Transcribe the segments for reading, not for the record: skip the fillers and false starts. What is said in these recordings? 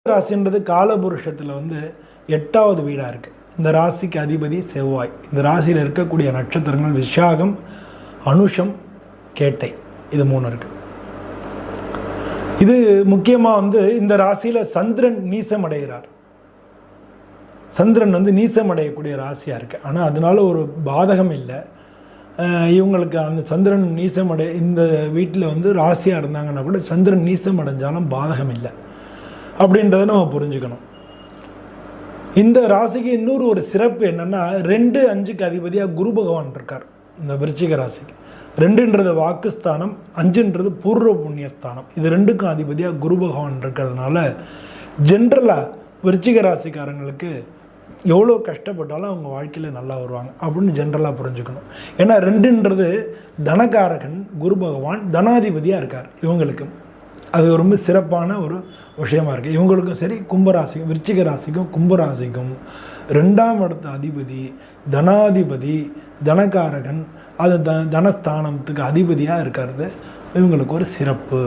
ராசின்றது காலபுருஷத்தில் வந்து 8வது வீடாக இருக்குது. இந்த ராசிக்கு அதிபதி செவ்வாய். இந்த ராசியில் இருக்கக்கூடிய நட்சத்திரங்கள் விஷாகம், அனுஷம், கேட்டை, இது 3 இருக்குது. இது முக்கியமாக வந்து இந்த ராசியில் சந்திரன் நீசமடைகிறார். சந்திரன் வந்து நீசமடையக்கூடிய ராசியாக இருக்குது. ஆனால் அதனால ஒரு பாதகம் இல்லை. இவங்களுக்கு அந்த சந்திரன் நீசமடை இந்த வீட்டில் வந்து ராசியாக இருந்தாங்கன்னா கூட சந்திரன் நீசம் அடைஞ்சாலும் பாதகம் இல்லை அப்படின்றத நம்ம புரிஞ்சுக்கணும். இந்த ராசிக்கு இன்னொரு ஒரு சிறப்பு என்னென்னா 2, 5க்கு அதிபதியாக குரு பகவான் இருக்கார். இந்த விருச்சிக ராசிக்கு 2ன்றது வாக்குஸ்தானம், 5ன்றது பூர்வ புண்ணியஸ்தானம். இது 2க்கும் அதிபதியாக குரு பகவான் இருக்கிறதுனால ஜென்ரலாக விருச்சிக ராசிக்காரங்களுக்கு எவ்வளோ கஷ்டப்பட்டாலும் அவங்க வாழ்க்கையில் நல்லா வருவாங்க அப்படின்னு ஜென்ரலாக புரிஞ்சுக்கணும். ஏன்னா 2ன்றது தனகாரகன் குரு பகவான், தனாதிபதியாக இருக்கார். இவங்களுக்கு அது ரொம்ப சிறப்பான ஒரு விஷயமா இருக்குது. இவங்களுக்கும் சரி, கும்பராசிக்கும், விருச்சிக ராசிக்கும் கும்பராசிக்கும் 2ஆம் இடத்து அதிபதி தனாதிபதி, தனகாரகன், அது தனஸ்தானத்துக்கு அதிபதியாக இருக்கிறது இவங்களுக்கு ஒரு சிறப்பு.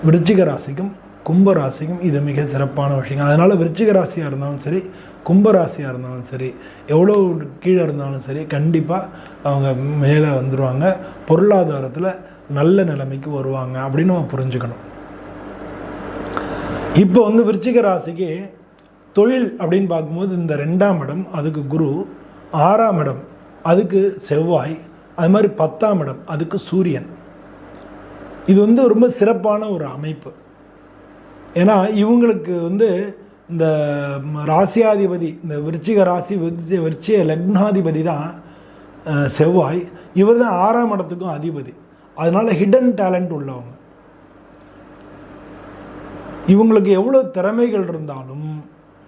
விருச்சிக ராசிக்கும் கும்பராசிக்கும் இது மிக சிறப்பான விஷயம். அதனால் விருச்சிக ராசியாக இருந்தாலும் சரி, கும்பராசியாக இருந்தாலும் சரி, எவ்வளோ கீழே இருந்தாலும் சரி, கண்டிப்பாக அவங்க மேலே வந்துடுவாங்க, பொருளாதாரத்தில் நல்ல நிலைமைக்கு வருவாங்க அப்படின்னு நம்ம புரிஞ்சுக்கணும். இப்போ வந்து விருச்சிக ராசிக்கு தொழில் அப்படின்னு பார்க்கும்போது இந்த 2ஆம் இடம் அதுக்கு குரு, 6ஆம் இடம் அதுக்கு செவ்வாய், அது மாதிரி 10ஆம் இடம் அதுக்கு சூரியன். இது வந்து ரொம்ப சிறப்பான ஒரு அமைப்பு. ஏன்னா இவங்களுக்கு வந்து இந்த ராசியாதிபதி, இந்த விருச்சிக ராசி விருச்சிக லக்னாதிபதி தான் செவ்வாய். இவர் தான் 6ஆம் இடத்துக்கும் அதிபதி. அதனால ஹிடன் டேலண்ட் உள்ளவங்க. இவங்களுக்கு எவ்வளோ திறமைகள் இருந்தாலும்